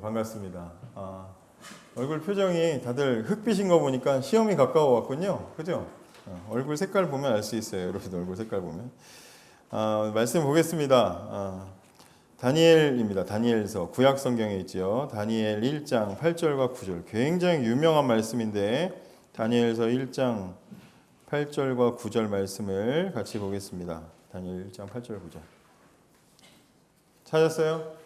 반갑습니다. 얼굴 표정이 다들 흑빛인 거 보니까 시험이 가까워 왔군요. 그죠? 얼굴 색깔 보면 알 수 있어요. 여러분 얼굴 색깔 보면. 말씀 보겠습니다. 다니엘입니다. 다니엘서 구약 성경에 있죠. 다니엘 1장 8절과 9절. 굉장히 유명한 말씀인데 다니엘서 1장 8절과 9절 말씀을 같이 보겠습니다. 다니엘 1장 8절 9절. 찾았어요?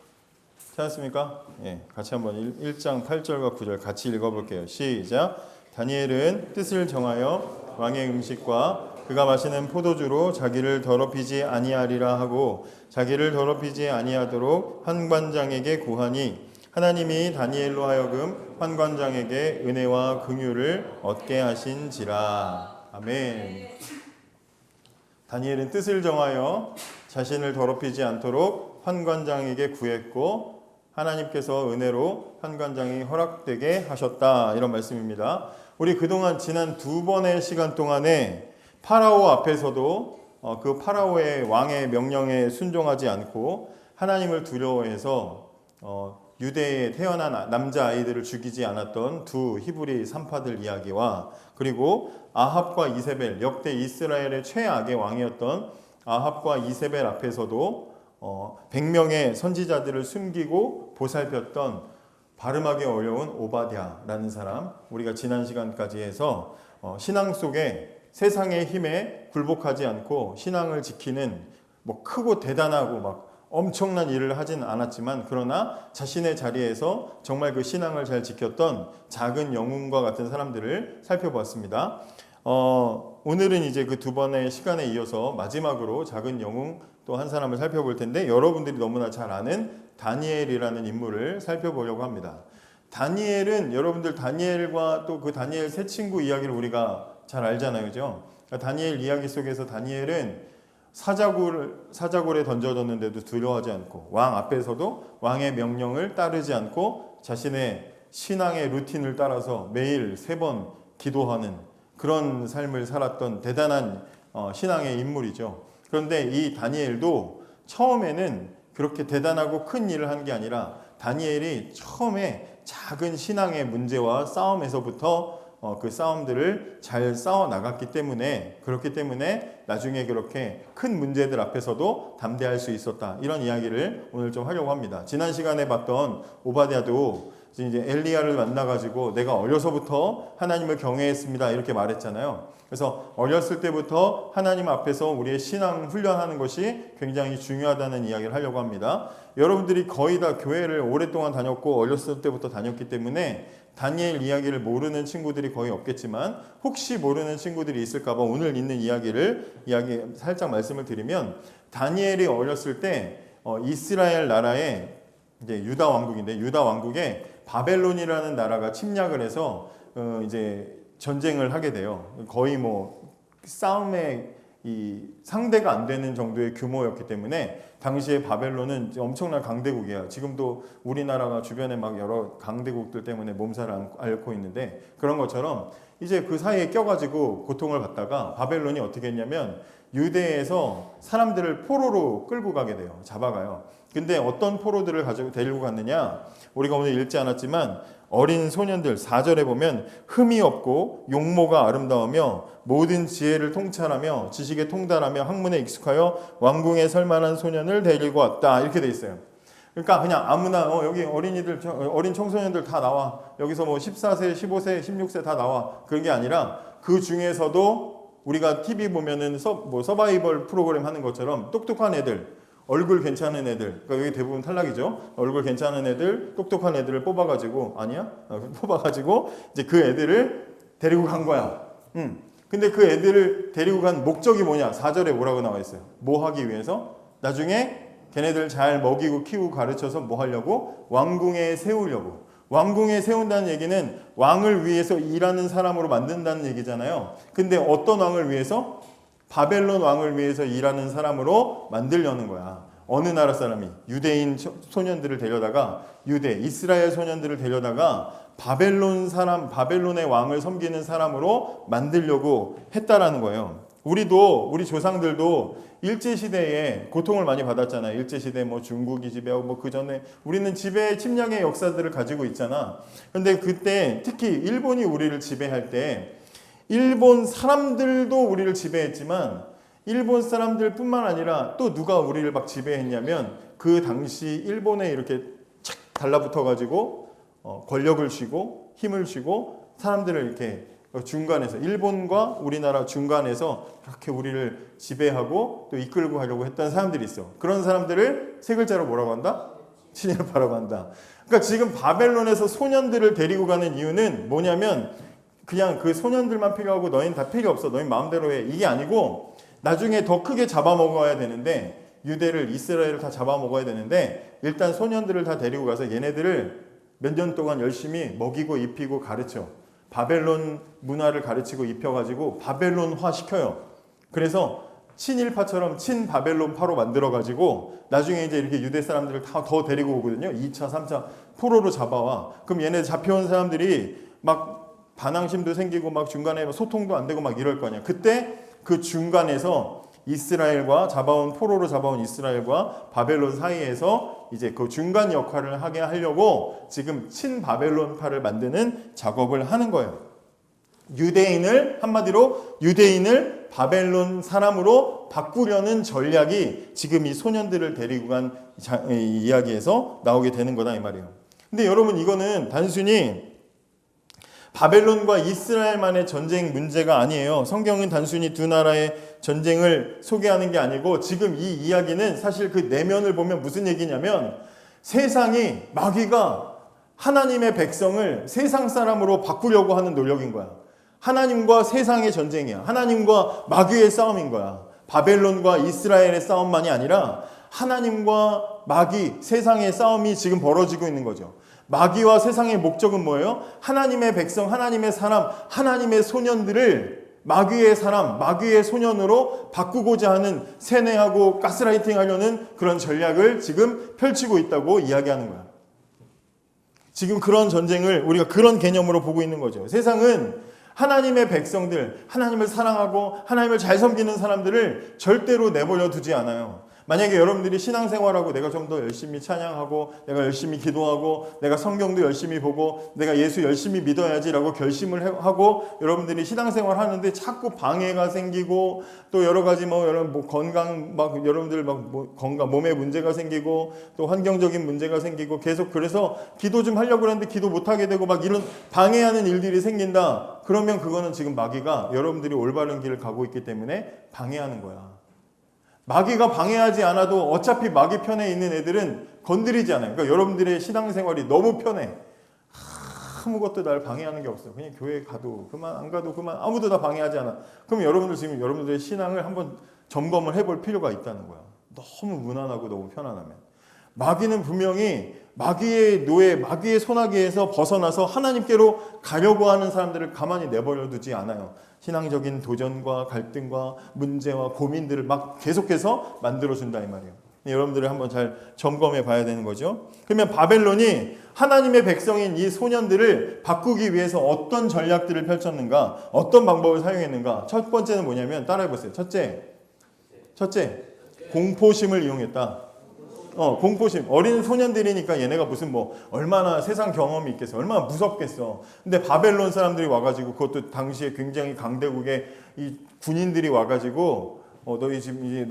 찾았습니까? 예, 같이 한번 1장 8절과 9절 같이 읽어볼게요. 시작. 다니엘은 뜻을 정하여 왕의 음식과 그가 마시는 포도주로 자기를 더럽히지 아니하리라 하고 자기를 더럽히지 아니하도록 환관장에게 구하니 하나님이 다니엘로 하여금 환관장에게 은혜와 긍휼을 얻게 하신지라. 아멘. 다니엘은 뜻을 정하여 자신을 더럽히지 않도록 환관장에게 구했고 하나님께서 은혜로 환관장이 허락되게 하셨다. 이런 말씀입니다. 우리 그동안 지난 두 번의 시간 동안에 파라오 앞에서도 그 파라오의 왕의 명령에 순종하지 않고 하나님을 두려워해서 유대에 태어난 남자아이들을 죽이지 않았던 두 히브리 산파들 이야기와 그리고 아합과 이세벨, 역대 이스라엘의 최악의 왕이었던 아합과 이세벨 앞에서도 100명의 선지자들을 숨기고 보살폈던 발음하기 어려운 오바댜라는 사람, 우리가 지난 시간까지 해서 신앙 속에 세상의 힘에 굴복하지 않고 신앙을 지키는 크고 대단하고 막 엄청난 일을 하진 않았지만 그러나 자신의 자리에서 정말 그 신앙을 잘 지켰던 작은 영웅과 같은 사람들을 살펴보았습니다. 오늘은 이제 그 두 번의 시간에 이어서 마지막으로 작은 영웅 또 한 사람을 살펴볼 텐데 여러분들이 너무나 잘 아는 다니엘이라는 인물을 살펴보려고 합니다. 다니엘은 여러분들 다니엘과 또 그 다니엘 세 친구 이야기를 우리가 잘 알잖아요. 그죠? 그러니까 다니엘 이야기 속에서 다니엘은 사자굴에 던져졌는데도 두려워하지 않고 왕 앞에서도 왕의 명령을 따르지 않고 자신의 신앙의 루틴을 따라서 매일 3번 기도하는 그런 삶을 살았던 대단한 신앙의 인물이죠. 그런데 이 다니엘도 처음에는 그렇게 대단하고 큰 일을 한 게 아니라 다니엘이 처음에 작은 신앙의 문제와 싸움에서부터 그 싸움들을 잘 싸워 나갔기 때문에 그렇기 때문에 나중에 그렇게 큰 문제들 앞에서도 담대할 수 있었다. 이런 이야기를 오늘 좀 하려고 합니다. 지난 시간에 봤던 오바댜도 이제 엘리야를 만나가지고 내가 어려서부터 하나님을 경외했습니다. 이렇게 말했잖아요. 그래서 어렸을 때부터 하나님 앞에서 우리의 신앙 훈련하는 것이 굉장히 중요하다는 이야기를 하려고 합니다. 여러분들이 거의 다 교회를 오랫동안 다녔고 어렸을 때부터 다녔기 때문에 다니엘 이야기를 모르는 친구들이 거의 없겠지만 혹시 모르는 친구들이 있을까 봐 오늘 있는 이야기 살짝 말씀을 드리면 다니엘이 어렸을 때 이스라엘 나라의 이제 유다 왕국인데 유다 왕국에 바벨론이라는 나라가 침략을 해서 이제 전쟁을 하게 돼요. 거의 싸움의 상대가 안 되는 정도의 규모였기 때문에 당시에 바벨론은 엄청난 강대국이에요. 지금도 우리나라가 주변에 막 여러 강대국들 때문에 몸살을 앓고 있는데 그런 것처럼 이제 그 사이에 껴가지고 고통을 받다가 바벨론이 어떻게 했냐면 유대에서 사람들을 포로로 끌고 가게 돼요. 잡아가요. 근데 어떤 포로들을 데리고 갔느냐? 우리가 오늘 읽지 않았지만 어린 소년들 4절에 보면 흠이 없고 용모가 아름다우며 모든 지혜를 통찰하며 지식에 통달하며 학문에 익숙하여 왕궁에 설만한 소년을 데리고 왔다. 이렇게 돼 있어요. 그러니까 그냥 아무나 여기 어린 청소년들 다 나와. 여기서 14세, 15세, 16세 다 나와. 그런 게 아니라 그 중에서도 우리가 TV 보면은 서바이벌 프로그램 하는 것처럼 똑똑한 애들 얼굴 괜찮은 애들, 그러니까 여기 대부분 탈락이죠. 얼굴 괜찮은 애들, 똑똑한 애들을 뽑아가지고 이제 그 애들을 데리고 간 거야. 근데 그 애들을 데리고 간 목적이 뭐냐? 4절에 뭐라고 나와 있어요? 뭐 하기 위해서? 나중에 걔네들 잘 먹이고 키우고 가르쳐서 뭐 하려고? 왕궁에 세우려고. 왕궁에 세운다는 얘기는 왕을 위해서 일하는 사람으로 만든다는 얘기잖아요. 근데 어떤 왕을 위해서? 바벨론 왕을 위해서 일하는 사람으로 만들려는 거야. 어느 나라 사람이 유대인 소년들을 데려다가 이스라엘 소년들을 데려다가 바벨론의 왕을 섬기는 사람으로 만들려고 했다라는 거예요. 우리도 우리 조상들도 일제시대에 고통을 많이 받았잖아요. 일제시대 뭐 중국이 지배하고 뭐 그 전에 우리는 지배 침략의 역사들을 가지고 있잖아. 근데 그때 특히 일본이 우리를 지배할 때 일본 사람들도 우리를 지배했지만 일본 사람들뿐만 아니라 또 누가 우리를 막 지배했냐면 그 당시 일본에 이렇게 착 달라붙어 가지고 권력을 쥐고 힘을 쥐고 사람들을 이렇게 중간에서 일본과 우리나라 중간에서 이렇게 우리를 지배하고 또 이끌고 가려고 했던 사람들이 있어. 그런 사람들을 세 글자로 뭐라고 한다? 친일파라고 한다. 그러니까 지금 바벨론에서 소년들을 데리고 가는 이유는 뭐냐면 그냥 그 소년들만 필요하고 너희는 다 필요 없어. 너희 마음대로 해. 이게 아니고 나중에 더 크게 잡아먹어야 되는데 유대를 이스라엘을 다 잡아먹어야 되는데 일단 소년들을 다 데리고 가서 얘네들을 몇 년 동안 열심히 먹이고 입히고 가르쳐. 바벨론 문화를 가르치고 입혀가지고 바벨론화 시켜요. 그래서 친일파처럼 친바벨론파로 만들어가지고 나중에 이제 이렇게 유대 사람들을 다 더 데리고 오거든요. 2차, 3차 포로로 잡아와. 그럼 얘네 잡혀온 사람들이 막 반항심도 생기고 막 중간에 소통도 안 되고 막 이럴 거 아니야. 그때 그 중간에서 이스라엘과 포로로 잡아온 이스라엘과 바벨론 사이에서 이제 그 중간 역할을 하게 하려고 지금 친바벨론파를 만드는 작업을 하는 거예요. 한마디로 유대인을 바벨론 사람으로 바꾸려는 전략이 지금 이 소년들을 데리고 간 이야기에서 나오게 되는 거다 이 말이에요. 근데 여러분 이거는 단순히 바벨론과 이스라엘만의 전쟁 문제가 아니에요. 성경은 단순히 두 나라의 전쟁을 소개하는 게 아니고 지금 이 이야기는 사실 그 내면을 보면 무슨 얘기냐면 세상이 마귀가 하나님의 백성을 세상 사람으로 바꾸려고 하는 노력인 거야. 하나님과 세상의 전쟁이야. 하나님과 마귀의 싸움인 거야. 바벨론과 이스라엘의 싸움만이 아니라 하나님과 마귀, 세상의 싸움이 지금 벌어지고 있는 거죠. 마귀와 세상의 목적은 뭐예요? 하나님의 백성, 하나님의 사람, 하나님의 소년들을 마귀의 사람, 마귀의 소년으로 바꾸고자 하는 세뇌하고 가스라이팅 하려는 그런 전략을 지금 펼치고 있다고 이야기하는 거야. 지금 그런 전쟁을 우리가 그런 개념으로 보고 있는 거죠. 세상은 하나님의 백성들, 하나님을 사랑하고 하나님을 잘 섬기는 사람들을 절대로 내버려 두지 않아요. 만약에 여러분들이 신앙생활하고 내가 좀 더 열심히 찬양하고 내가 열심히 기도하고 내가 성경도 열심히 보고 내가 예수 열심히 믿어야지라고 결심을 하고 여러분들이 신앙생활 하는데 자꾸 방해가 생기고 또 여러 가지 건강 여러분들 건강 몸에 문제가 생기고 또 환경적인 문제가 생기고 계속 그래서 기도 좀 하려고 그러는데 기도 못 하게 되고 막 이런 방해하는 일들이 생긴다. 그러면 그거는 지금 마귀가 여러분들이 올바른 길을 가고 있기 때문에 방해하는 거야. 마귀가 방해하지 않아도 어차피 마귀 편에 있는 애들은 건드리지 않아요. 그러니까 여러분들의 신앙생활이 너무 편해. 아무것도 날 방해하는 게 없어요. 그냥 교회 가도 그만, 안 가도 그만, 아무도 다 방해하지 않아. 그럼 여러분들의 신앙을 한번 점검을 해볼 필요가 있다는 거야. 너무 무난하고 너무 편안하면. 마귀는 분명히 마귀의 노예, 마귀의 소나기에서 벗어나서 하나님께로 가려고 하는 사람들을 가만히 내버려 두지 않아요. 신앙적인 도전과 갈등과 문제와 고민들을 막 계속해서 만들어준다 이 말이에요. 여러분들이 한번 잘 점검해 봐야 되는 거죠. 그러면 바벨론이 하나님의 백성인 이 소년들을 바꾸기 위해서 어떤 전략들을 펼쳤는가, 어떤 방법을 사용했는가. 첫 번째는 뭐냐면 따라해 보세요. 첫째, 공포심을 이용했다. 공포심. 어린 소년들이니까 얘네가 무슨 얼마나 세상 경험이 있겠어. 얼마나 무섭겠어. 근데 바벨론 사람들이 와가지고 그것도 당시에 굉장히 강대국의 이 군인들이 와가지고 너희 지금 이제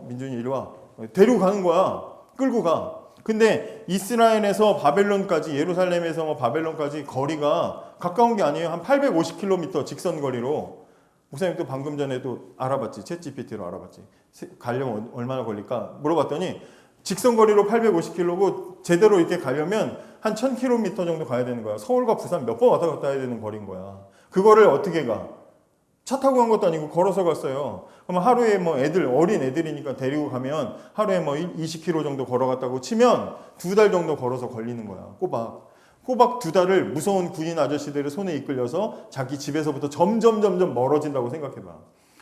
민준이 이리 와. 데리고 가는 거야. 끌고 가. 근데 이스라엘에서 바벨론까지 예루살렘에서 바벨론까지 거리가 가까운 게 아니에요. 한 850km 직선 거리로. 목사님 또 방금 전에 또 알아봤지. 챗GPT로 알아봤지. 가려면 얼마나 걸릴까? 물어봤더니 직선거리로 850km고 제대로 이렇게 가려면 한 1000km 정도 가야 되는 거야. 서울과 부산 몇 번 왔다 갔다 해야 되는 거리인 거야. 그거를 어떻게 가? 차 타고 간 것도 아니고 걸어서 갔어요. 그럼 하루에 어린 애들이니까 데리고 가면 하루에 20km 정도 걸어갔다고 치면 2달 정도 걸어서 걸리는 거야. 꼬박 2달을 무서운 군인 아저씨들의 손에 이끌려서 자기 집에서부터 점점 멀어진다고 생각해봐.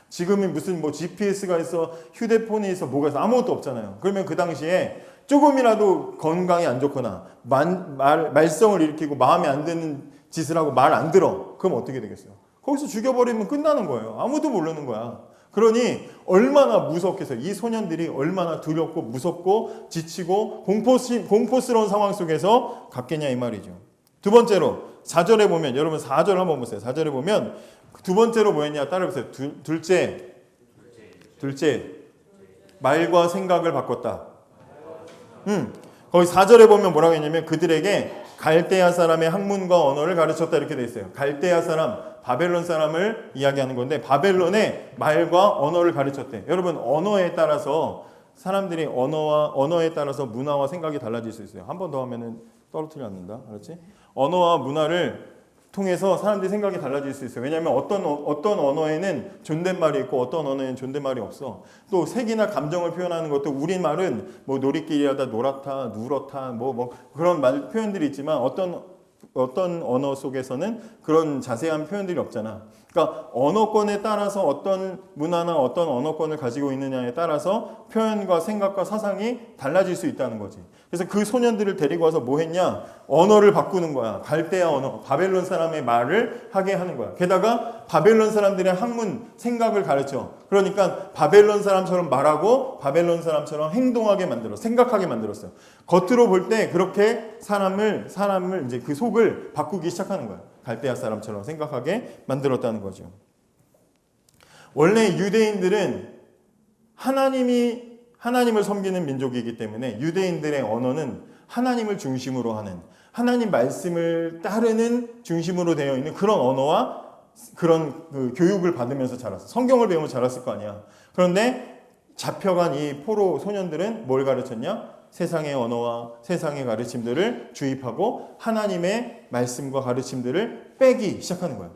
지금은 무슨 GPS가 있어, 휴대폰이 있어, 뭐가 있어, 아무것도 없잖아요. 그러면 그 당시에 조금이라도 건강이 안 좋거나 말썽을 일으키고 마음에 안 드는 짓을 하고 말 안 들어. 그럼 어떻게 되겠어요? 거기서 죽여버리면 끝나는 거예요. 아무도 모르는 거야. 그러니 얼마나 무섭겠어요. 이 소년들이 얼마나 두렵고 무섭고 지치고 공포스러운 상황 속에서 갔겠냐 이 말이죠. 두 번째로 4절에 보면, 여러분 4절 한번 보세요. 4절에 보면 두 번째로 뭐였냐 따라해보세요. 둘째 말과 생각을 바꿨다. 거기 4절에 보면 뭐라고 했냐면 그들에게 갈대아 사람의 학문과 언어를 가르쳤다 이렇게 돼 있어요. 갈대아 사람, 바벨론 사람을 이야기하는 건데 바벨론의 말과 언어를 가르쳤대. 여러분 언어에 따라서 사람들이 언어에 따라서 문화와 생각이 달라질 수 있어요. 한 번 더 하면은 떨어뜨려 놨는다. 그렇지? 언어와 문화를 통해서 사람들이 생각이 달라질 수 있어요. 왜냐하면 어떤 언어에는 존댓말이 있고 어떤 언어에는 존댓말이 없어. 또 색이나 감정을 표현하는 것도 우리말은 뭐 놀이끼리하다, 놀았다, 누렇다, 뭐 그런 말 표현들이 있지만 어떤 언어 속에서는 그런 자세한 표현들이 없잖아. 그러니까 언어권에 따라서 어떤 문화나 어떤 언어권을 가지고 있느냐에 따라서 표현과 생각과 사상이 달라질 수 있다는 거지. 그래서 그 소년들을 데리고 와서 뭐 했냐? 언어를 바꾸는 거야. 갈대아 언어, 바벨론 사람의 말을 하게 하는 거야. 게다가 바벨론 사람들의 학문, 생각을 가르쳐. 그러니까 바벨론 사람처럼 말하고 바벨론 사람처럼 행동하게 만들어, 생각하게 만들었어요. 겉으로 볼 때 그렇게 사람을 이제 그 속을 바꾸기 시작하는 거야. 갈대아 사람처럼 생각하게 만들었다는 거죠. 원래 유대인들은 하나님을 섬기는 민족이기 때문에 유대인들의 언어는 하나님을 중심으로 하는, 하나님 말씀을 따르는 중심으로 되어 있는 그런 언어와 그런 그 교육을 받으면서 자랐어. 성경을 배우면서 자랐을 거 아니야. 그런데 잡혀간 이 포로 소년들은 뭘 가르쳤냐? 세상의 언어와 세상의 가르침들을 주입하고 하나님의 말씀과 가르침들을 빼기 시작하는 거예요.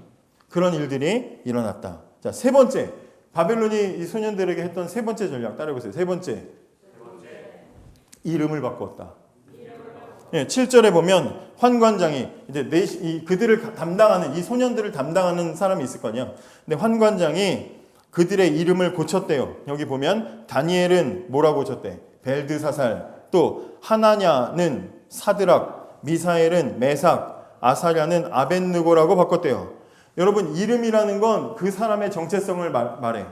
그런 일들이 일어났다. 자, 세 번째. 바벨론이 이 소년들에게 했던 세 번째 전략 따라해보세요. 세 번째. 이름을 바꾸었다. 예, 7절에 보면 환관장이 이제 그들을 담당하는 이 소년들을 담당하는 사람이 있을 거 아니야. 근데 환관장이 그들의 이름을 고쳤대요. 여기 보면 다니엘은 뭐라고 고쳤대? 벨드사살. 또 하나냐는 사드락, 미사엘은 메삭, 아사랴는 아벳느고라고 바꿨대요. 여러분 이름이라는 건 그 사람의 정체성을 말해.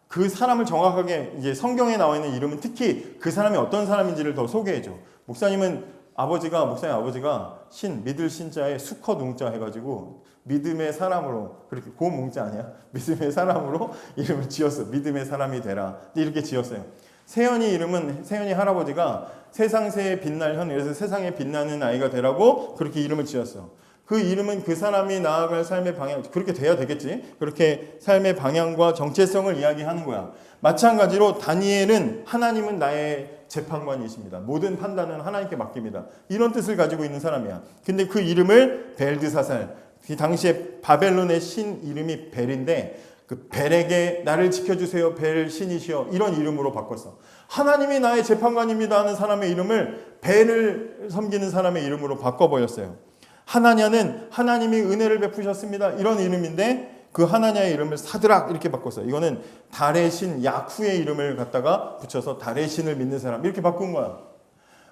그 사람을 정확하게 이제 성경에 나와 있는 이름은 특히 그 사람이 어떤 사람인지를 더 소개해줘. 목사님 아버지가 믿을 신자에 수컷 웅자 해가지고 믿음의 사람으로, 그렇게 고 웅자 아니야? 믿음의 사람으로 이름을 지었어. 믿음의 사람이 되라. 이렇게 지었어요. 세연이 할아버지가 세상새에 빛날 현, 그래서 세상에 빛나는 아이가 되라고 그렇게 이름을 지었어. 그 이름은 그 사람이 나아갈 삶의 방향, 그렇게 돼야 되겠지. 그렇게 삶의 방향과 정체성을 이야기하는 거야. 마찬가지로 다니엘은 하나님은 나의 재판관이십니다. 모든 판단은 하나님께 맡깁니다. 이런 뜻을 가지고 있는 사람이야. 근데 그 이름을 벨드사살, 그 당시에 바벨론의 신 이름이 벨인데 그 벨에게 나를 지켜주세요. 벨 신이시여. 이런 이름으로 바꿨어. 하나님이 나의 재판관입니다 하는 사람의 이름을 벨을 섬기는 사람의 이름으로 바꿔버렸어요. 하나냐는 하나님이 은혜를 베푸셨습니다. 이런 이름인데 그 하나냐의 이름을 사드락 이렇게 바꿨어요. 이거는 달의 신 야쿠의 이름을 갖다가 붙여서 달의 신을 믿는 사람 이렇게 바꾼 거야.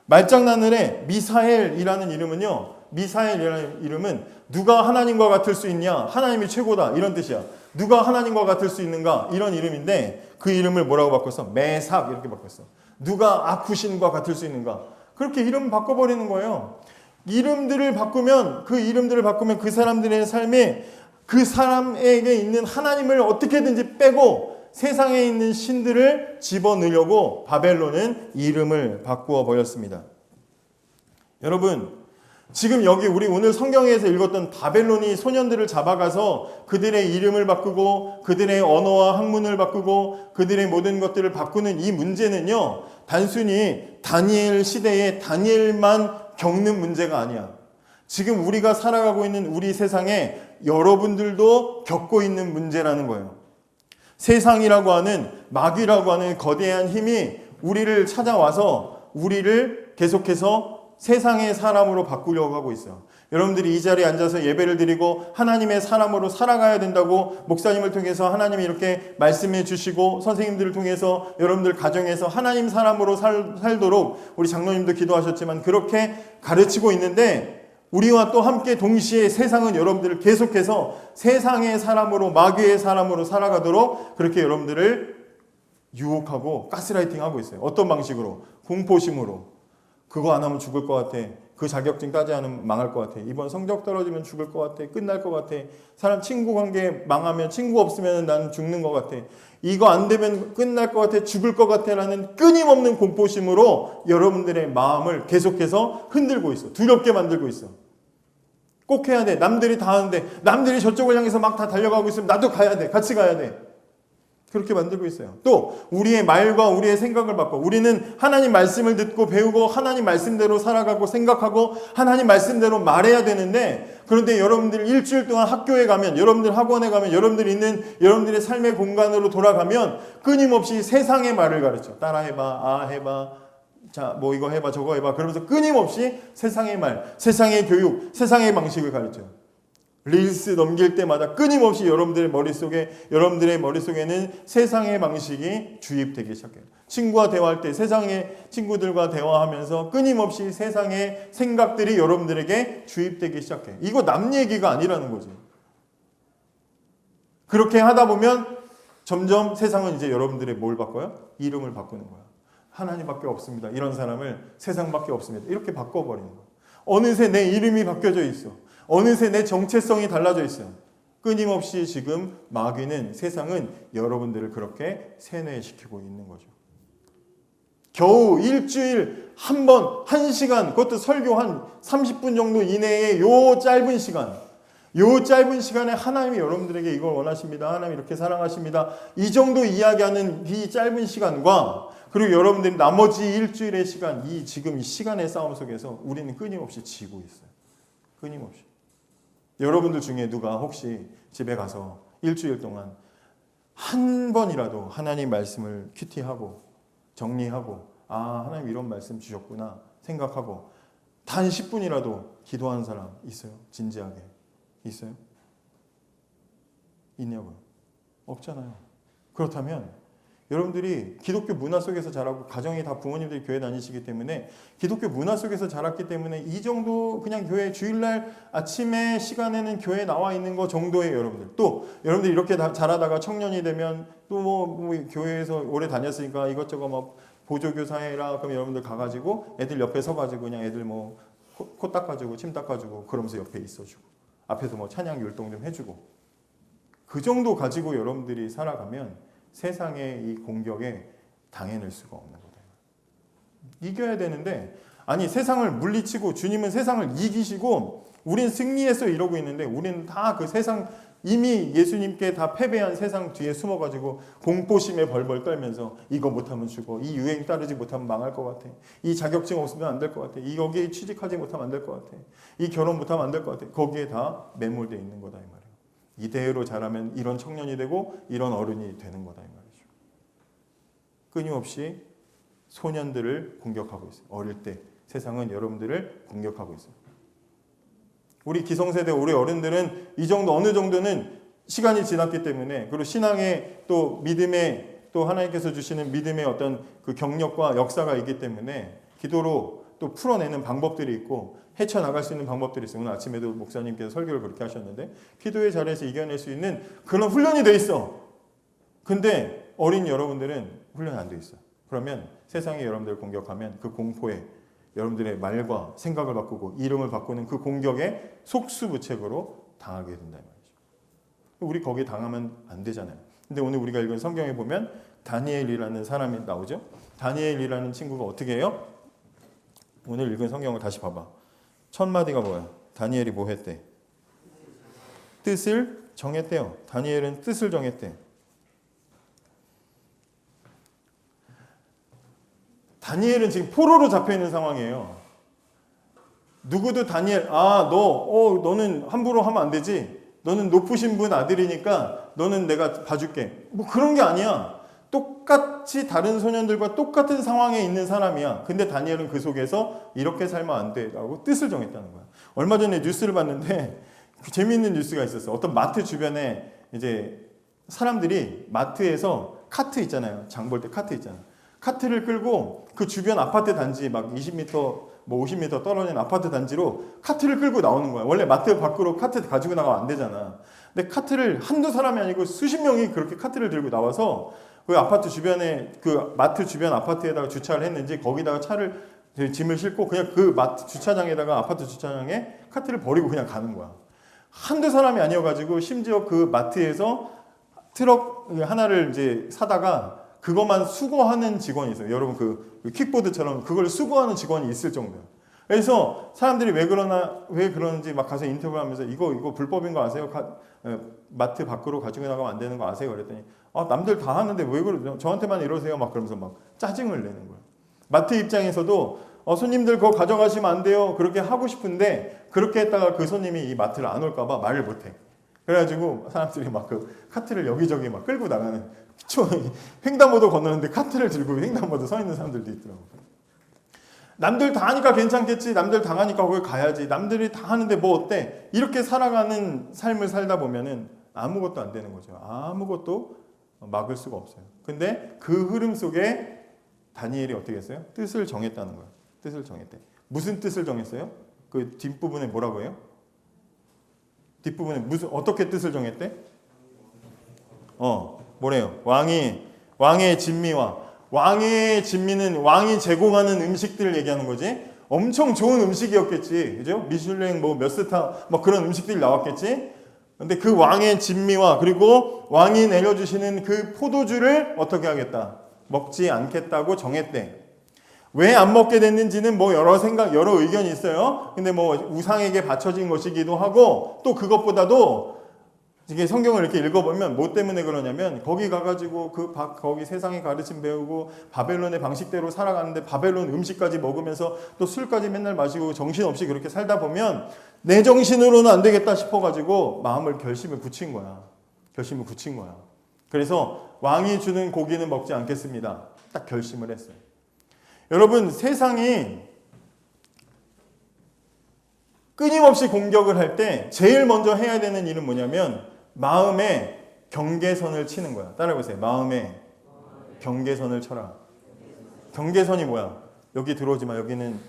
말장난을 미사엘이라는 이름은요. 미사엘이라는 이름은 누가 하나님과 같을 수 있냐? 하나님이 최고다. 이런 뜻이야. 누가 하나님과 같을 수 있는가? 이런 이름인데 그 이름을 뭐라고 바꿨어? 메삭 이렇게 바꿨어. 누가 아쿠신과 같을 수 있는가? 그렇게 이름 바꿔버리는 거예요. 이름들을 바꾸면 그 사람들의 삶에 그 사람에게 있는 하나님을 어떻게든지 빼고 세상에 있는 신들을 집어넣으려고 바벨론은 이름을 바꾸어 버렸습니다. 여러분, 지금 여기 우리 오늘 성경에서 읽었던 바벨론이 소년들을 잡아가서 그들의 이름을 바꾸고 그들의 언어와 학문을 바꾸고 그들의 모든 것들을 바꾸는 이 문제는요, 단순히 다니엘 시대에 다니엘만 겪는 문제가 아니야. 지금 우리가 살아가고 있는 우리 세상에 여러분들도 겪고 있는 문제라는 거예요. 세상이라고 하는, 마귀라고 하는 거대한 힘이 우리를 찾아와서 우리를 계속해서 세상의 사람으로 바꾸려고 하고 있어요. 여러분들이 이 자리에 앉아서 예배를 드리고 하나님의 사람으로 살아가야 된다고 목사님을 통해서 하나님이 이렇게 말씀해 주시고 선생님들을 통해서 여러분들 가정에서 하나님 사람으로 살도록 우리 장로님도 기도하셨지만 그렇게 가르치고 있는데 우리와 또 함께 동시에 세상은 여러분들을 계속해서 세상의 사람으로, 마귀의 사람으로 살아가도록 그렇게 여러분들을 유혹하고 가스라이팅하고 있어요. 어떤 방식으로? 공포심으로. 그거 안 하면 죽을 것 같아. 그 자격증 따지 않으면 망할 것 같아. 이번 성적 떨어지면 죽을 것 같아. 끝날 것 같아. 사람 친구 관계 망하면, 친구 없으면 난 죽는 것 같아. 이거 안 되면 끝날 것 같아. 죽을 것 같아. 라는 끊임없는 공포심으로 여러분들의 마음을 계속해서 흔들고 있어. 두렵게 만들고 있어. 꼭 해야 돼. 남들이 다 하는데, 남들이 저쪽을 향해서 막 다 달려가고 있으면 나도 가야 돼. 같이 가야 돼. 그렇게 만들고 있어요. 또 우리의 말과 우리의 생각을 바꿔. 우리는 하나님 말씀을 듣고 배우고 하나님 말씀대로 살아가고 생각하고 하나님 말씀대로 말해야 되는데, 그런데 여러분들 일주일 동안 학교에 가면, 여러분들 학원에 가면, 여러분들 있는 여러분들의 삶의 공간으로 돌아가면 끊임없이 세상의 말을 가르쳐. 따라해봐, 아 해봐, 자 뭐 이거 해봐, 저거 해봐. 그러면서 끊임없이 세상의 말, 세상의 교육, 세상의 방식을 가르쳐요. 릴스 넘길 때마다 끊임없이 여러분들의 머릿속에는 세상의 방식이 주입되기 시작해요. 친구와 대화할 때 세상의 친구들과 대화하면서 끊임없이 세상의 생각들이 여러분들에게 주입되기 시작해요. 이거 남 얘기가 아니라는 거지. 그렇게 하다 보면 점점 세상은 이제 여러분들의 뭘 바꿔요? 이름을 바꾸는 거야. 하나님밖에 없습니다. 이런 사람을 세상밖에 없습니다. 이렇게 바꿔버리는 거야. 어느새 내 이름이 바뀌어져 있어. 어느새 내 정체성이 달라져 있어요. 끊임없이 지금 마귀는, 세상은 여러분들을 그렇게 세뇌시키고 있는 거죠. 겨우 일주일 한 번, 1시간, 그것도 설교 한 30분 정도 이내에 요 짧은 시간에 하나님이 여러분들에게 이걸 원하십니다. 하나님 이렇게 사랑하십니다. 이 정도 이야기하는 이 짧은 시간과, 그리고 여러분들이 나머지 일주일의 시간, 지금 이 시간의 싸움 속에서 우리는 끊임없이 지고 있어요. 끊임없이. 여러분들 중에 누가 혹시 집에 가서 일주일 동안 한 번이라도 하나님 말씀을 큐티하고 정리하고, 아 하나님 이런 말씀 주셨구나 생각하고 단 10분이라도 기도하는 사람 있어요? 진지하게 있어요? 있냐고요? 없잖아요. 그렇다면 여러분들이 기독교 문화 속에서 자라고, 가정이 다 부모님들이 교회 다니시기 때문에 기독교 문화 속에서 자랐기 때문에 이 정도 그냥 교회 주일날 아침에 시간에는 교회에 나와 있는 거 정도의 여러분들. 또 여러분들 이렇게 자라다가 청년이 되면 또 뭐 교회에서 오래 다녔으니까 이것저것 막 보조교사 해라. 그럼 여러분들 가가지고 애들 옆에 서가지고 그냥 애들 뭐 코 닦아주고 침 닦아주고 그러면서 옆에 있어주고 앞에서 뭐 찬양 율동 좀 해주고, 그 정도 가지고 여러분들이 살아가면 세상의 이 공격에 당해낼 수가 없는 거다. 이겨야 되는데, 아니 세상을 물리치고 주님은 세상을 이기시고 우린 승리해서 이러고 있는데, 우리는 다 그 세상, 이미 예수님께 다 패배한 세상 뒤에 숨어가지고 공포심에 벌벌 떨면서 이거 못하면 죽어, 이 유행 따르지 못하면 망할 것 같아, 이 자격증 없으면 안 될 것 같아, 이 여기에 취직하지 못하면 안 될 것 같아, 이 결혼 못하면 안 될 것 같아. 거기에 다 매몰되어 있는 거다 이 말이에요. 이대로 자라면 이런 청년이 되고 이런 어른이 되는 거다 이 말이죠. 끊임없이 소년들을 공격하고 있어요. 어릴 때 세상은 여러분들을 공격하고 있어요. 우리 기성세대, 우리 어른들은 이 정도, 어느 정도는 시간이 지났기 때문에, 그리고 신앙의 또 믿음의, 또 하나님께서 주시는 믿음의 어떤 그 경력과 역사가 있기 때문에 기도로 또 풀어내는 방법들이 있고 헤쳐나갈 수 있는 방법들이 있어요. 오늘 아침에도 목사님께서 설교를 그렇게 하셨는데, 기도의 자리에서 이겨낼 수 있는 그런 훈련이 돼 있어. 근데 어린 여러분들은 훈련이 안 돼 있어. 그러면 세상이 여러분들을 공격하면 그 공포에 여러분들의 말과 생각을 바꾸고 이름을 바꾸는 그 공격에 속수무책으로 당하게 된다 말이죠. 우리 거기에 당하면 안 되잖아요. 근데 오늘 우리가 읽은 성경에 보면 다니엘이라는 사람이 나오죠. 다니엘이라는 친구가 어떻게 해요? 오늘 읽은 성경을 다시 봐봐. 첫 마디가 뭐야? 다니엘이 뭐 했대? 뜻을 정했대요. 다니엘은 뜻을 정했대. 다니엘은 지금 포로로 잡혀있는 상황이에요. 누구도 다니엘, 너는 함부로 하면 안 되지. 너는 높으신 분 아들이니까 너는 내가 봐줄게. 뭐 그런 게 아니야. 똑같이 다른 소년들과 똑같은 상황에 있는 사람이야. 근데 다니엘은 그 속에서 이렇게 살면 안 돼 라고 뜻을 정했다는 거야. 얼마 전에 뉴스를 봤는데 재미있는 뉴스가 있었어. 어떤 마트 주변에 이제 사람들이 마트에서 카트 있잖아요. 장 볼 때 카트 있잖아. 카트를 끌고 그 주변 아파트 단지 막 20m 뭐 50m 떨어진 아파트 단지로 카트를 끌고 나오는 거야. 원래 마트 밖으로 카트 가지고 나가면 안 되잖아. 근데 카트를 한두 사람이 아니고 수십 명이 그렇게 카트를 들고 나와서 그 아파트 주변에 그 마트 주변 아파트에다가 주차를 했는지 거기다가 차를 짐을 싣고 그냥 그 마트 주차장에다가 아파트 주차장에 카트를 버리고 그냥 가는 거야. 한두 사람이 아니어가지고 심지어 그 마트에서 트럭 하나를 이제 사다가 그것만 수거하는 직원이 있어요. 여러분 그 킥보드처럼 그걸 수거하는 직원이 있을 정도예요. 그래서 사람들이 왜 그러는지 막 가서 인터뷰하면서 이거 불법인 거 아세요? 마트 밖으로 가지고 나가면 안 되는 거 아세요? 그랬더니 남들 다 하는데 왜 그러죠? 저한테만 이러세요? 막 그러면서 막 짜증을 내는 거예요. 마트 입장에서도 손님들 그거 가져가시면 안 돼요. 그렇게 하고 싶은데 그렇게 했다가 그 손님이 이 마트를 안 올까 봐 말을 못 해. 그래가지고 사람들이 막 그 카트를 여기저기 막 끌고 나가는 횡단보도 건너는데 카트를 들고 횡단보도 서 있는 사람들도 있더라고요. 남들 다 하니까 괜찮겠지. 남들 다 하니까 거기 가야지. 남들이 다 하는데 뭐 어때? 이렇게 살아가는 삶을 살다 보면은 아무것도 안 되는 거죠. 아무것도 막을 수가 없어요. 근데 그 흐름 속에 다니엘이 어떻게 했어요? 뜻을 정했다는 거예요. 뜻을 정했대. 무슨 뜻을 정했어요? 그 뒷부분에 뭐라고 해요? 뒷부분에 어떻게 뜻을 정했대? 뭐래요? 왕의 진미와 왕의 진미는 왕이 제공하는 음식들을 얘기하는 거지. 엄청 좋은 음식이었겠지. 그죠? 미슐랭 뭐 몇 스타 뭐 그런 음식들이 나왔겠지. 근데 그 왕의 진미와 그리고 왕이 내려주시는 그 포도주를 어떻게 하겠다? 먹지 않겠다고 정했대. 왜 안 먹게 됐는지는 뭐 여러 의견이 있어요. 근데 뭐 우상에게 바쳐진 것이기도 하고 또 그것보다도 이게 성경을 이렇게 읽어보면 뭐 때문에 그러냐면 거기 가가지고 거기 세상의 가르침 배우고 바벨론의 방식대로 살아가는데 바벨론 음식까지 먹으면서 또 술까지 맨날 마시고 정신없이 그렇게 살다 보면 내 정신으로는 안 되겠다 싶어가지고 결심을 굳힌 거야. 그래서 왕이 주는 고기는 먹지 않겠습니다. 딱 결심을 했어요. 여러분 세상이 끊임없이 공격을 할 때 제일 먼저 해야 되는 일은 뭐냐면 마음에 경계선을 치는 거야. 따라해보세요. 마음에 경계선을 쳐라. 경계선이 뭐야? 여기 들어오지 마. 여기는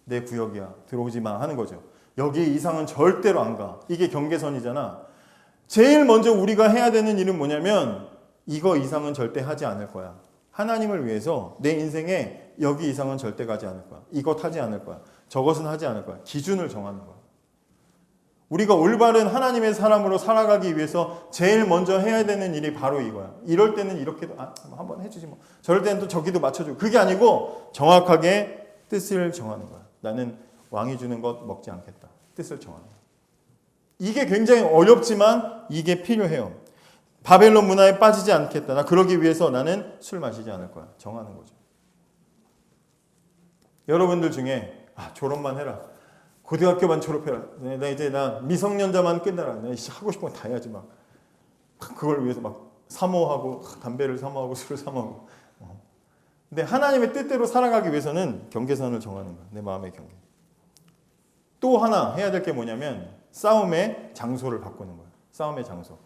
내 구역이야. 들어오지 마 하는 거죠. 여기 이상은 절대로 안 가. 이게 경계선이잖아. 제일 먼저 우리가 해야 되는 일은 뭐냐면 이거 이상은 절대 하지 않을 거야. 하나님을 위해서 내 인생에 여기 이상은 절대 가지 않을 거야. 이것 하지 않을 거야. 저것은 하지 않을 거야. 기준을 정하는 거야. 우리가 올바른 하나님의 사람으로 살아가기 위해서 제일 먼저 해야 되는 일이 바로 이거야. 이럴 때는 이렇게도 한번 해주지 뭐. 저럴 때는 또 저기도 맞춰주고. 그게 아니고 정확하게 뜻을 정하는 거야. 나는 왕이 주는 것 먹지 않겠다. 뜻을 정하는 거야. 이게 굉장히 어렵지만 이게 필요해요. 바벨론 문화에 빠지지 않겠다. 나 그러기 위해서 나는 술 마시지 않을 거야. 정하는 거죠. 여러분들 중에 졸업만 해라. 고등학교만 졸업해라. 나 미성년자만 끝내라. 나 하고 싶은 거 다 해야지 막. 그걸 위해서 막 사모하고 담배를 사모하고 술을 사모하고. 근데 하나님의 뜻대로 살아가기 위해서는 경계선을 정하는 거야. 내 마음의 경계. 또 하나 해야 될 게 뭐냐면 싸움의 장소를 바꾸는 거야. 싸움의 장소.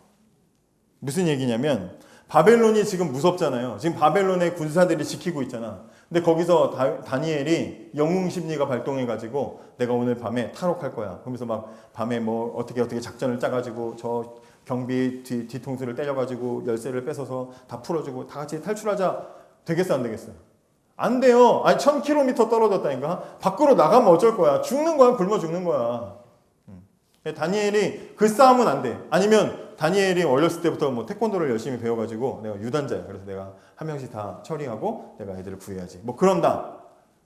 무슨 얘기냐면 바벨론이 지금 무섭잖아요. 지금 바벨론의 군사들이 지키고 있잖아. 근데 거기서 다니엘이 영웅 심리가 발동해가지고 내가 오늘 밤에 탈옥할 거야. 그러면서 막 밤에 뭐 어떻게 작전을 짜가지고 저 경비 뒤통수를 때려가지고 열쇠를 뺏어서 다 풀어주고 다 같이 탈출하자. 되겠어 안 되겠어? 안 돼요. 1000km 떨어졌다니까. 밖으로 나가면 어쩔 거야. 죽는 거야. 굶어 죽는 거야. 다니엘이 그 싸움은 안 돼. 아니면 다니엘이 어렸을 때부터 뭐 태권도를 열심히 배워가지고 내가 유단자야. 그래서 내가 한 명씩 다 처리하고 내가 애들을 구해야지. 뭐 그런다.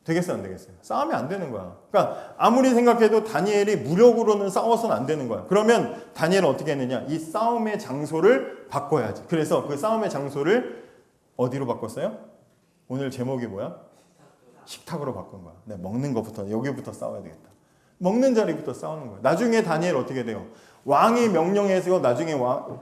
되겠어 안 되겠어요? 싸움이 안 되는 거야. 그러니까 아무리 생각해도 다니엘이 무력으로는 싸워서는 안 되는 거야. 그러면 다니엘은 어떻게 했느냐? 이 싸움의 장소를 바꿔야지. 그래서 그 싸움의 장소를 어디로 바꿨어요? 오늘 제목이 뭐야? 식탁으로 바꾼 거야. 내가 먹는 것부터 여기부터 싸워야 되겠다. 먹는 자리부터 싸우는 거야. 나중에 다니엘 어떻게 돼요? 왕이 명령해서 나중에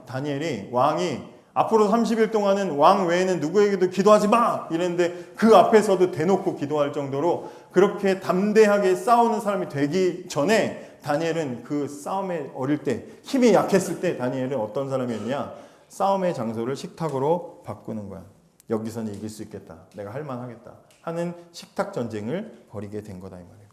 다니엘이 왕이 앞으로 30일 동안은 왕 외에는 누구에게도 기도하지 마! 이랬는데 그 앞에서도 대놓고 기도할 정도로 그렇게 담대하게 싸우는 사람이 되기 전에 다니엘은 그 싸움에 어릴 때 힘이 약했을 때 다니엘은 어떤 사람이었냐? 싸움의 장소를 식탁으로 바꾸는 거야. 여기서는 이길 수 있겠다. 내가 할 만하겠다. 하는 식탁 전쟁을 벌이게 된 거다 이 말이에요.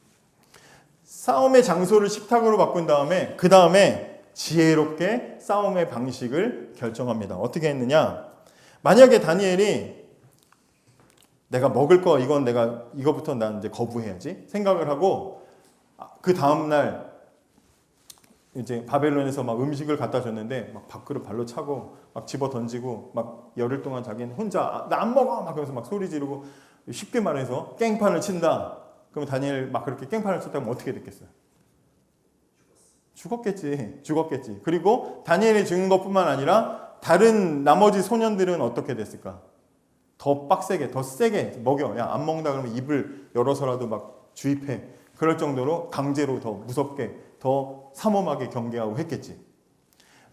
싸움의 장소를 식탁으로 바꾼 다음에 그 다음에 지혜롭게 싸움의 방식을 결정합니다. 어떻게 했느냐? 만약에 다니엘이 내가 먹을 거 이건 내가 이거부터 난 이제 거부해야지 생각을 하고 그 다음 날 이제 바벨론에서 막 음식을 갖다 줬는데 막 밥그릇 발로 차고 막 집어 던지고 막 열흘 동안 자기는 혼자 나 안 먹어 막 그러면서 막 소리 지르고 쉽게 말해서 깽판을 친다. 그럼 다니엘 막 그렇게 깽판을 쳤다면 어떻게 됐겠어요? 죽었겠지. 그리고 다니엘이 죽은 것뿐만 아니라 다른 나머지 소년들은 어떻게 됐을까? 더 빡세게, 더 세게 먹여. 야, 안 먹는다 그러면 입을 열어서라도 막 주입해. 그럴 정도로 강제로 더 무섭게, 더 삼엄하게 경계하고 했겠지.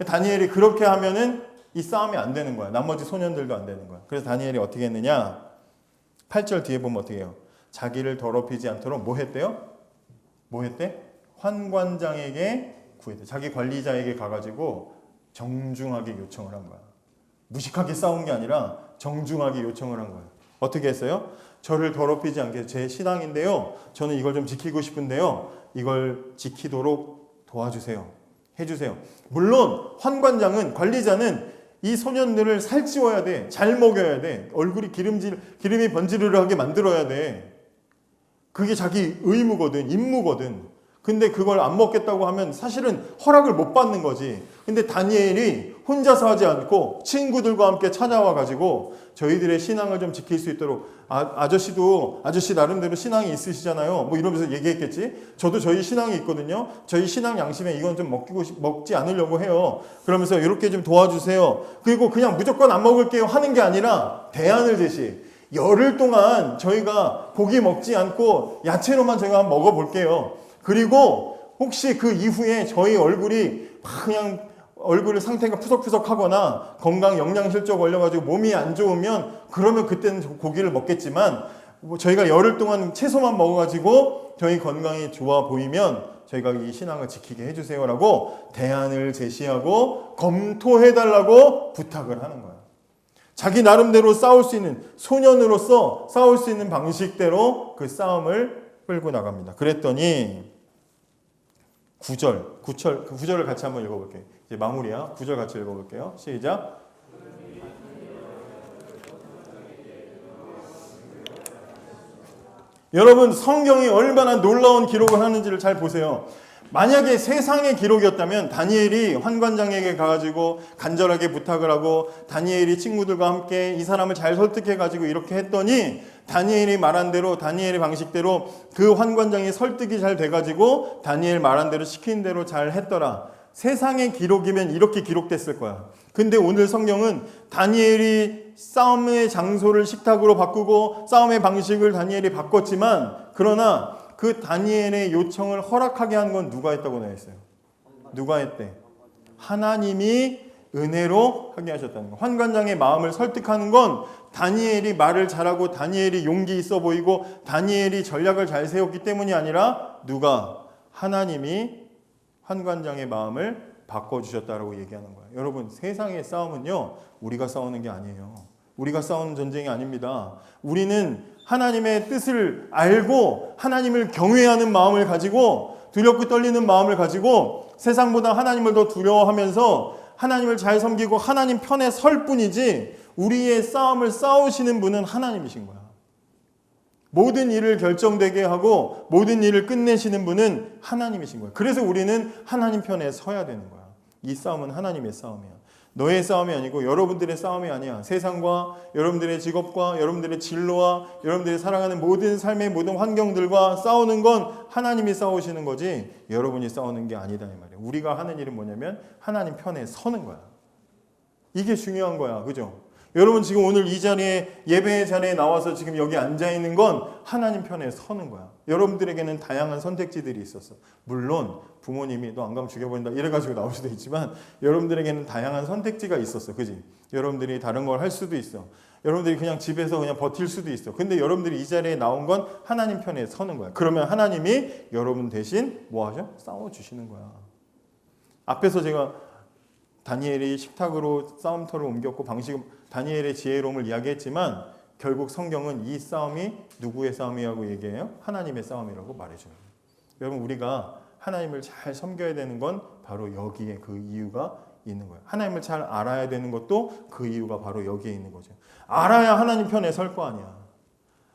다니엘이 그렇게 하면은 이 싸움이 안 되는 거야. 나머지 소년들도 안 되는 거야. 그래서 다니엘이 어떻게 했느냐? 8절 뒤에 보면 어떻게 해요? 자기를 더럽히지 않도록 뭐 했대요? 뭐 했대? 환관장에게 구했대. 자기 관리자에게 가가지고 정중하게 요청을 한 거야. 무식하게 싸운 게 아니라 정중하게 요청을 한 거예요. 어떻게 했어요? 저를 더럽히지 않게 제 신앙인데요. 저는 이걸 좀 지키고 싶은데요. 이걸 지키도록 도와주세요. 해주세요. 물론 환관장은 관리자는 이 소년들을 살찌워야 돼. 잘 먹여야 돼. 얼굴이 기름이 번지르르하게 만들어야 돼. 그게 자기 의무거든. 임무거든. 근데 그걸 안 먹겠다고 하면 사실은 허락을 못 받는 거지. 근데 다니엘이 혼자서 하지 않고 친구들과 함께 찾아와 가지고 저희들의 신앙을 좀 지킬 수 있도록 아저씨 나름대로 신앙이 있으시잖아요. 뭐 이러면서 얘기했겠지. 저도 저희 신앙이 있거든요. 저희 신앙 양심에 이건 좀 먹지 않으려고 해요. 그러면서 이렇게 좀 도와주세요. 그리고 그냥 무조건 안 먹을게요 하는 게 아니라 대안을 제시해. 열흘 동안 저희가 고기 먹지 않고 야채로만 저희가 한번 먹어볼게요. 그리고 혹시 그 이후에 저희 얼굴이 그냥 얼굴 상태가 푸석푸석하거나 건강 영양실조 걸려가지고 몸이 안 좋으면 그러면 그때는 고기를 먹겠지만 저희가 열흘 동안 채소만 먹어가지고 저희 건강이 좋아 보이면 저희가 이 신앙을 지키게 해주세요라고 대안을 제시하고 검토해달라고 부탁을 하는 거예요. 자기 나름대로 싸울 수 있는 소년으로서 싸울 수 있는 방식대로 그 싸움을 끌고 나갑니다. 그랬더니 9절을 같이 한번 읽어볼게요. 이제 마무리야. 9절 같이 읽어볼게요. 시작. 여러분 성경이 얼마나 놀라운 기록을 하는지를 잘 보세요. 만약에 세상의 기록이었다면 다니엘이 환관장에게 가가지고 간절하게 부탁을 하고 다니엘이 친구들과 함께 이 사람을 잘 설득해가지고 이렇게 했더니 다니엘이 말한 대로 다니엘의 방식대로 그 환관장이 설득이 잘 돼가지고 다니엘 말한 대로 시킨 대로 잘 했더라. 세상의 기록이면 이렇게 기록됐을 거야. 근데 오늘 성경은 다니엘이 싸움의 장소를 식탁으로 바꾸고 싸움의 방식을 다니엘이 바꿨지만 그러나 그 다니엘의 요청을 허락하게 한 건 누가 했다고 나와 있어요? 누가 했대? 하나님이 은혜로 하게 하셨다는 거. 환관장의 마음을 설득하는 건 다니엘이 말을 잘하고 다니엘이 용기 있어 보이고 다니엘이 전략을 잘 세웠기 때문이 아니라 누가? 하나님이 환관장의 마음을 바꿔주셨다라고 얘기하는 거예요. 여러분 세상의 싸움은요 우리가 싸우는 게 아니에요. 우리가 싸우는 전쟁이 아닙니다. 우리는 하나님의 뜻을 알고 하나님을 경외하는 마음을 가지고 두렵고 떨리는 마음을 가지고 세상보다 하나님을 더 두려워하면서 하나님을 잘 섬기고 하나님 편에 설 뿐이지 우리의 싸움을 싸우시는 분은 하나님이신 거야. 모든 일을 결정되게 하고 모든 일을 끝내시는 분은 하나님이신 거야. 그래서 우리는 하나님 편에 서야 되는 거야. 이 싸움은 하나님의 싸움이야. 너의 싸움이 아니고 여러분들의 싸움이 아니야. 세상과 여러분들의 직업과 여러분들의 진로와 여러분들이 살아가는 모든 삶의 모든 환경들과 싸우는 건 하나님이 싸우시는 거지 여러분이 싸우는 게 아니다 이 말이야. 우리가 하는 일은 뭐냐면 하나님 편에 서는 거야. 이게 중요한 거야. 그죠? 여러분 지금 오늘 이 자리에 예배의 자리에 나와서 지금 여기 앉아 있는 건 하나님 편에 서는 거야. 여러분들에게는 다양한 선택지들이 있었어. 물론 부모님이 너 안 가면 죽여버린다 이래가지고 나올 수도 있지만 여러분들에게는 다양한 선택지가 있었어. 그지? 여러분들이 다른 걸 할 수도 있어. 여러분들이 그냥 집에서 그냥 버틸 수도 있어. 근데 여러분들이 이 자리에 나온 건 하나님 편에 서는 거야. 그러면 하나님이 여러분 대신 뭐 하죠? 싸워주시는 거야. 앞에서 제가 다니엘이 식탁으로 싸움터를 옮겼고 다니엘의 지혜로움을 이야기했지만 결국 성경은 이 싸움이 누구의 싸움이라고 얘기해요? 하나님의 싸움이라고 말해줘요. 여러분 우리가 하나님을 잘 섬겨야 되는 건 바로 여기에 그 이유가 있는 거예요. 하나님을 잘 알아야 되는 것도 그 이유가 바로 여기에 있는 거죠. 알아야 하나님 편에 설 거 아니야.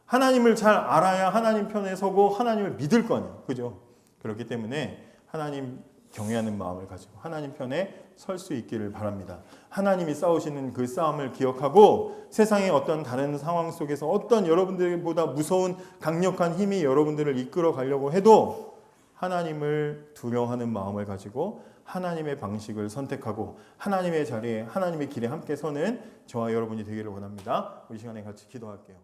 하나님을 잘 알아야 하나님 편에 서고 하나님을 믿을 거 아니야. 그죠? 그렇기 때문에 하나님 경외하는 마음을 가지고 하나님 편에 설 수 있기를 바랍니다. 하나님이 싸우시는 그 싸움을 기억하고 세상의 어떤 다른 상황 속에서 어떤 여러분들보다 무서운 강력한 힘이 여러분들을 이끌어 가려고 해도 하나님을 두려워하는 마음을 가지고 하나님의 방식을 선택하고 하나님의 자리에 하나님의 길에 함께 서는 저와 여러분이 되기를 원합니다. 우리 시간에 같이 기도할게요.